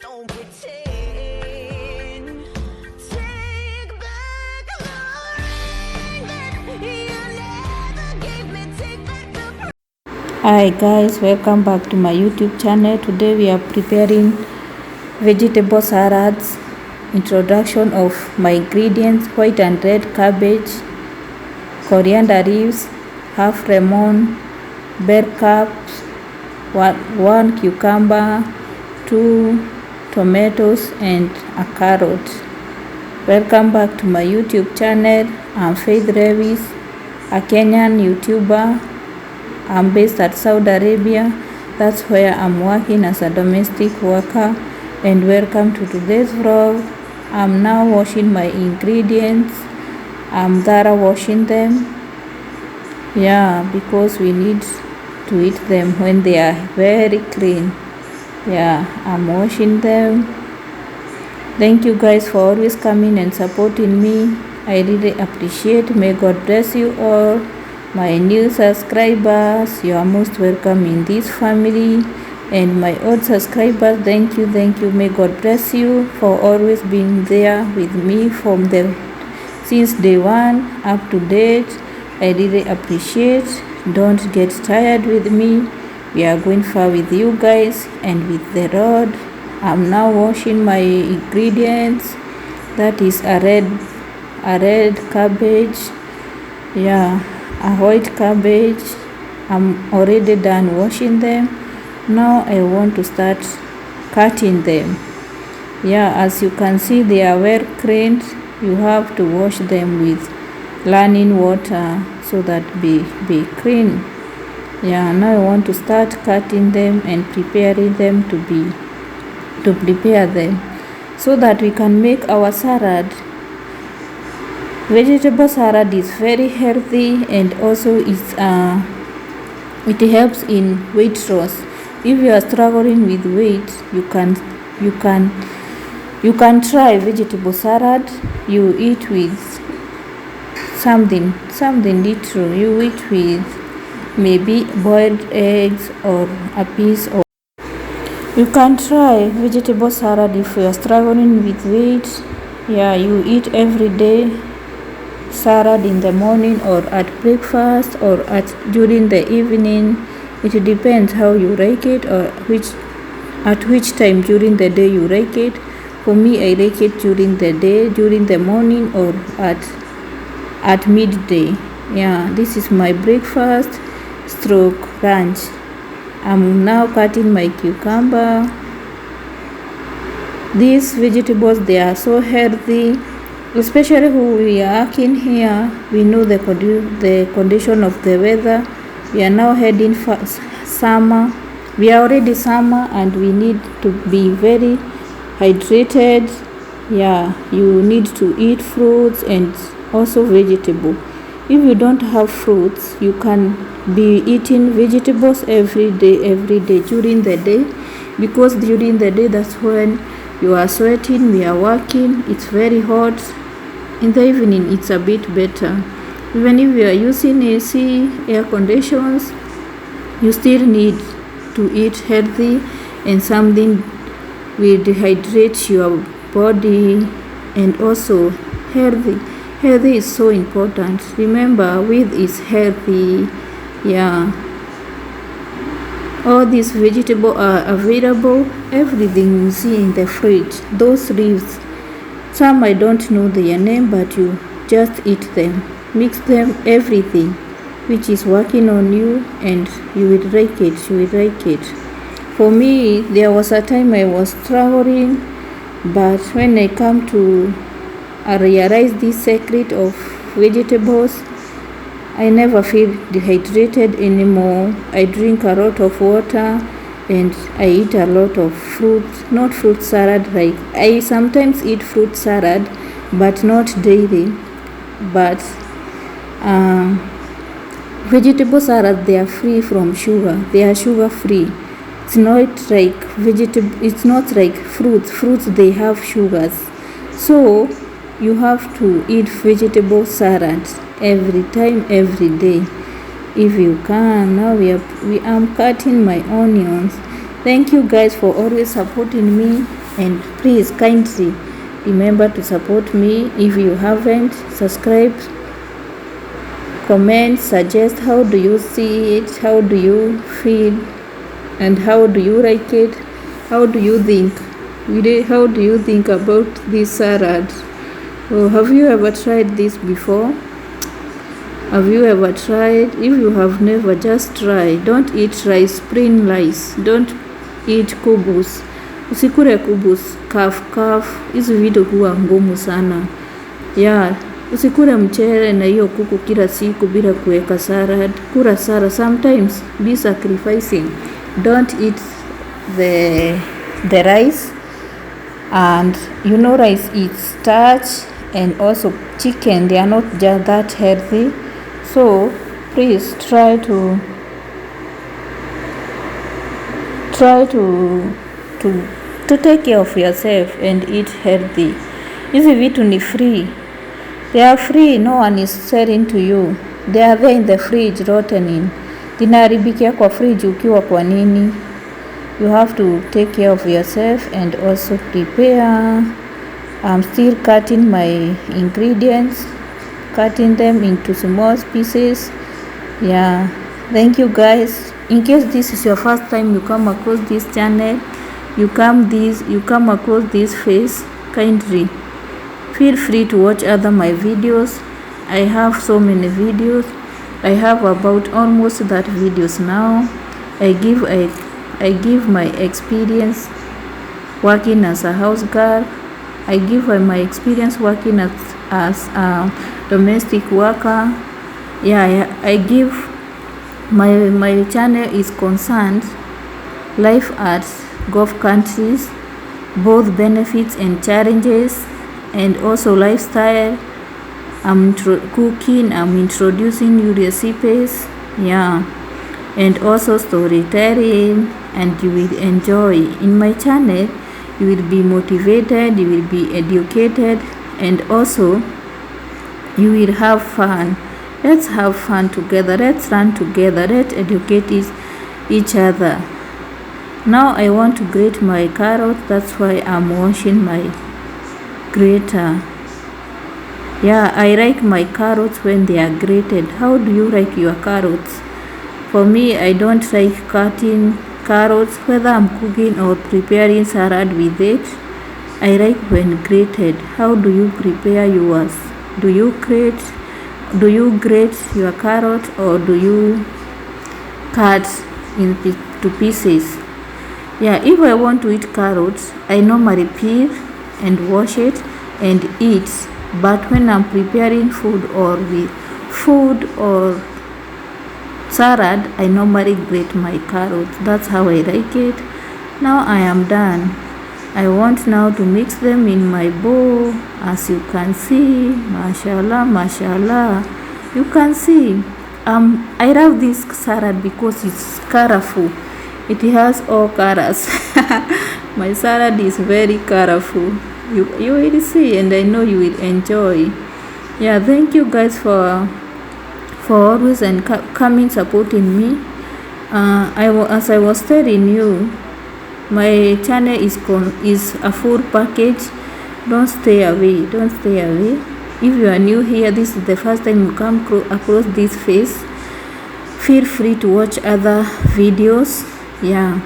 don't pretend. Take back the ring that you never gave me. Take back the. Hi guys, welcome back to my YouTube channel. Today we are preparing vegetable salads. Introduction of my ingredients: white and red cabbage, coriander leaves, half lemon, bell cups, one cucumber, 2 tomatoes and a carrot. Welcome back to my YouTube channel. I'm Faith Lewis, a Kenyan YouTuber. I'm based at Saudi Arabia. That's where I'm working as a domestic worker. And welcome to today's vlog. I'm now washing my ingredients. I'm thorough washing them. Yeah, because we need to eat them when they are very clean. Yeah, I'm washing them. Thank you guys for always coming and supporting me. I really appreciate. May God bless you all. My new subscribers, you are most welcome in this family. And my old subscribers, thank you. May God bless you for always being there with me since day one up to date. I really appreciate. Don't get tired with me. We are going far with you guys and with the Lord. I'm now washing my ingredients. That is a red cabbage. Yeah, a white cabbage. I'm already done washing them. Now I want to start cutting them. Yeah, as you can see, they are well cleaned. You have to wash them with running water so that be clean. Yeah, now I want to start cutting them and preparing them to prepare them so that we can make our salad. Vegetable salad is very healthy and also it helps in weight loss. If you are struggling with weight, you can try vegetable salad. You eat with something little. You eat with maybe boiled eggs or a piece of. You can try vegetable salad if you are struggling with weight. Yeah, you eat every day salad in the morning or at breakfast or during the evening. It depends how you like it or at which time during the day you like it. For me, I like it during the day, during the morning or at midday. Yeah, this is my breakfast stroke lunch. I'm now cutting my cucumber. These vegetables, they are so healthy, especially who we are working here. We know the condition of the weather. We are now heading for summer. We are already summer and we need to be very hydrated. Yeah, you need to eat fruits and also vegetable. If you don't have fruits, you can be eating vegetables every day during the day, because during the day that's when you are sweating, we are working, it's very hot. In the evening it's a bit better. Even if you are using AC, air conditions, you still need to eat healthy and something will dehydrate your body. And also healthy is so important. Remember, wheat is healthy. Yeah, all these vegetables are available. Everything you see in the fridge, those leaves, some I don't know their name, but you just eat them, mix them, everything which is working on you, and you will like it. For me, there was a time I was struggling, but when I realized this secret of vegetables, I never feel dehydrated anymore. I drink a lot of water and I eat a lot of fruit. Not fruit salad, like I sometimes eat fruit salad, but not daily. But vegetable salad, they are free from sugar. They are sugar free. It's not like it's not like fruits. Fruits, they have sugars. So you have to eat vegetable salad every time, every day, if you can. Now I'm cutting my onions. Thank you guys for always supporting me. And please kindly remember to support me. If you haven't, subscribe, comment, suggest how do you see it, how do you feel, and how do you like it, how do you think, how do you think about this salad? Oh, have you ever tried this before? Have you ever tried? If you have never, just try. Don't eat rice, plain rice. Don't eat kubus. Usikule kubus, kaf. Hizi vitu huwa ngumu sana. Yeah, usikule mchele na hiyo kuku kila siku bila kuweka salad. Kula salad. Sometimes be sacrificing. Don't eat the rice. And you know rice is starch, and also chicken, they are not just that healthy. So please try to take care of yourself and eat healthy. Hizi vitu ni free. They are free, no one is selling to you. They are there in the fridge rotting. Zinaharibikia kwa fridge ukiwa kwa nini? You have to take care of yourself and also prepare. I'm still cutting my ingredients, cutting them into small pieces. Yeah, thank you guys. In case this is your first time you come across this channel, you come across this face, kindly feel free to watch other my videos. I have so many videos. I have about almost that videos now. I give my experience working as a house girl. I give my experience working as a domestic worker. Yeah, I give my channel is concerned life at Gulf countries, both benefits and challenges, and also lifestyle. I'm cooking, I'm introducing new recipes. Yeah, and also storytelling, and you will enjoy. In my channel you will be motivated, you will be educated, and also you will have fun. Let's have fun together, let's learn together, let's educate each other. Now I want to grate my carrot, that's why I'm washing my grater. Yeah, I like my carrots when they are grated. How do you like your carrots? For me, I don't like cutting carrots, whether I'm cooking or preparing salad with it. I like when grated. How do you prepare yours? Do you grate your carrot, or do you cut into pieces? Yeah, if I want to eat carrots, I normally peel and wash it and eat. But when I'm preparing food or salad, I normally grate my carrots. That's how I like it. Now I am done. I want now to mix them in my bowl. As you can see, mashallah, you can see. I love this salad because it's colorful. It has all colors. My salad is very colorful. You will see, and I know you will enjoy. Yeah, thank you guys for always and coming supporting me. As I was telling you, my channel is a full package. Don't stay away. If you are new here, this is the first time you come across this face, feel free to watch other videos. Yeah,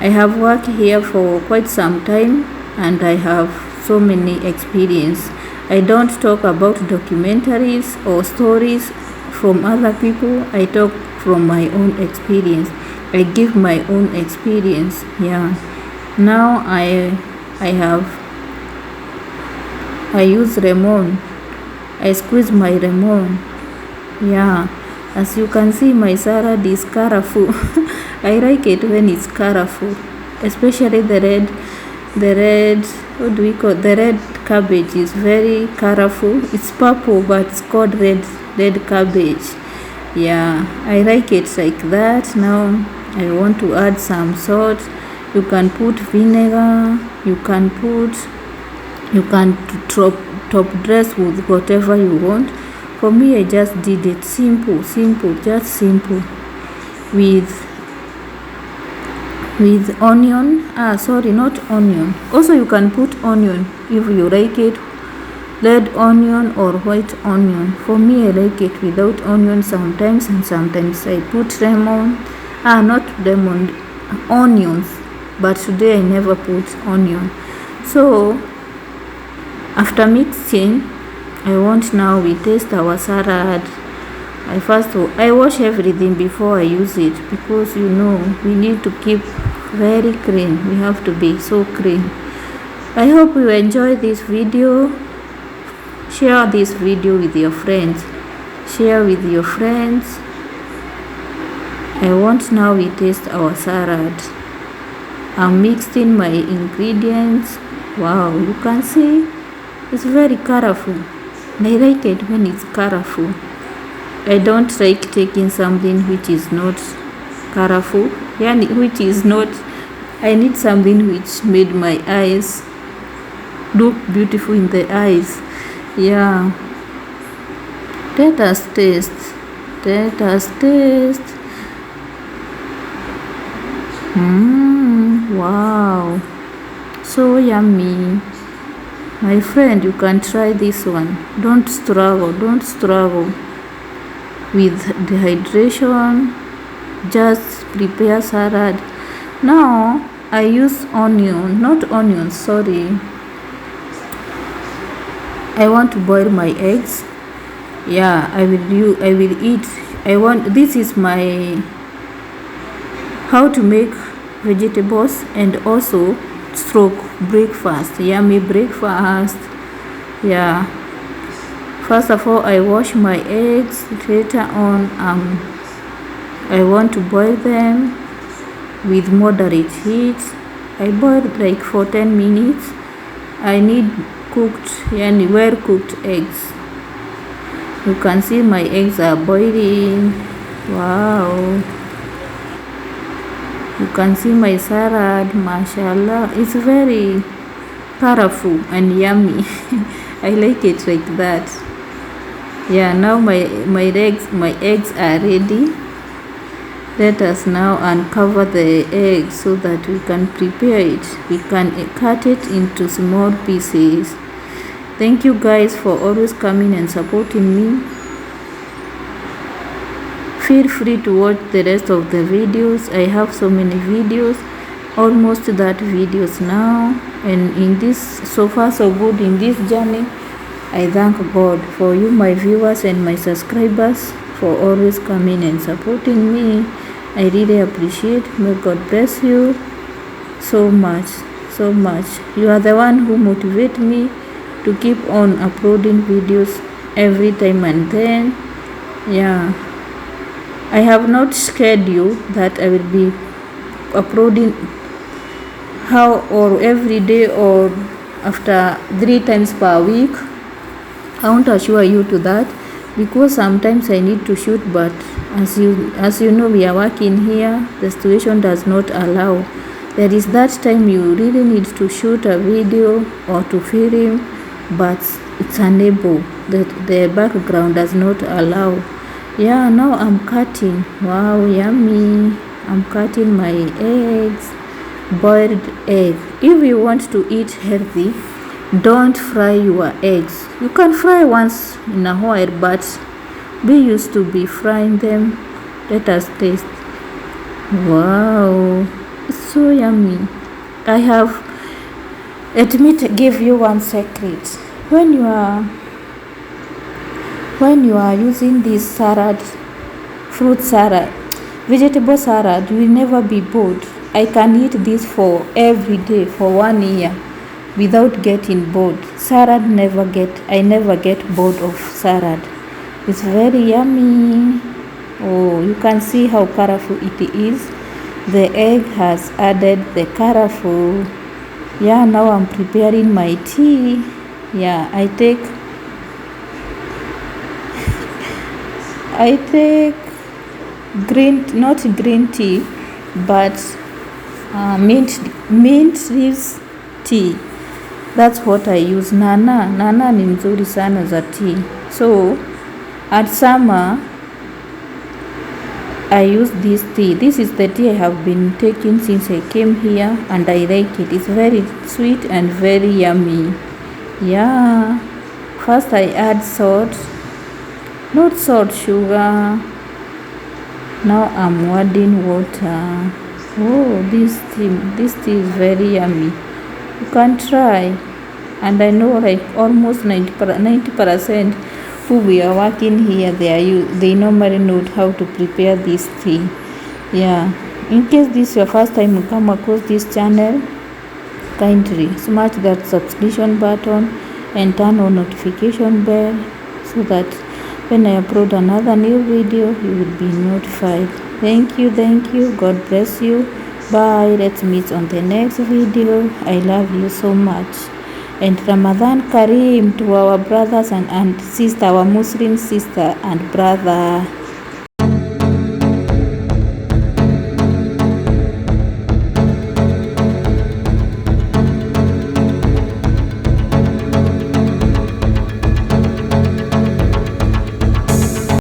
I have worked here for quite some time, and I have so many experience. I don't talk about documentaries or stories from other people. I talk from my own experience. I give my own experience. Yeah, now I use lemon. I squeeze my lemon. Yeah, as you can see, my salad is colorful. I like it when it's colorful, especially the red, what do we call the red cabbage is very colorful. It's purple, but it's called red cabbage. Yeah, I like it like that. Now I want to add some salt. You can put vinegar, you can top dress with whatever you want. For me, I just did it simple, just simple, with with onion. Sorry, not onion. Also you can put onion if you like it, red onion or white onion. For me, I like it without onion sometimes, and sometimes I put lemon. Not lemon, onions, but today I never put onion. So after mixing, I want now we taste our salad. I wash everything before I use it, because you know we need to keep very clean. We have to be so clean. I hope you enjoy this video. Share this video with your friends. Share with your friends. I want now we taste our salad. I'm mixing my ingredients. Wow, you can see it's very colorful. And I like it when it's colorful. I don't like taking something which is not colorful. Which is not. I need something which made my eyes look beautiful in the eyes. Yeah. Let us taste. Let us taste. Wow. So yummy. My friend, you can try this one. Don't struggle. Don't struggle with dehydration. Just prepare salad. Now I use onion, not onion, sorry. I want to boil my eggs. Yeah, I will eat. This is my how to make vegetables and also stroke breakfast. Yummy breakfast. Yeah. First of all, I wash my eggs. Later on, I want to boil them with moderate heat. I boil like for 10 minutes. I need well cooked eggs. You can see my eggs are boiling. Wow. You can see my salad, mashallah. It's very colorful and yummy. I like it like that. Yeah, now my eggs are ready. Let us now uncover the egg so that we can prepare it. We can cut it into small pieces. Thank you guys for always coming and supporting me. Feel free to watch the rest of the videos. I have so many videos, almost that videos now, and in this, so far so good in this journey. I thank God for you, my viewers and my subscribers, for always coming and supporting me. I really appreciate. May God bless you so much, so much. You are the one who motivate me to keep on uploading videos every time and then. Yeah, I have not scheduled that I will be uploading or every day or after 3 times per week. I won't assure you to that, because sometimes I need to shoot, but as you know, we are working here. The situation does not allow. There is that time you really need to shoot a video or to film, but it's unable. The background does not allow. Yeah, now I'm cutting. Wow, yummy. I'm cutting my eggs, boiled egg. If you want to eat healthy, don't fry your eggs. You can fry once in a while, but be used to be frying them. Let us taste. Wow, it's so yummy. Let me give you one secret. When you are using this salad, fruit salad, vegetable salad, you will never be bored. I can eat this for every day for 1 year without getting bored. I never get bored of salad. It's very yummy. Oh, you can see how colorful it is. The egg has added the colorful. Yeah, now I'm preparing my tea. Yeah, I take not green tea, but mint leaves tea. That's what I use. Nana ni mzuri sana za tea. So at summer I use this tea. This is the tea I have been taking since I came here, and I like it. It's very sweet and very yummy. Yeah. First I add salt, not salt, sugar. Now I'm adding water. Oh, this tea is very yummy. You can try. And I know like almost 90% who we are working here, they normally know how to prepare this tea. Yeah. In case this is your first time you come across this channel, kindly smash that subscription button and turn on notification bell so that when I upload another new video you will be notified. Thank you. God bless you. Bye. Let's meet on the next video. I love you so much. And Ramadan Kareem to our brothers and sister, our Muslim sister and brother.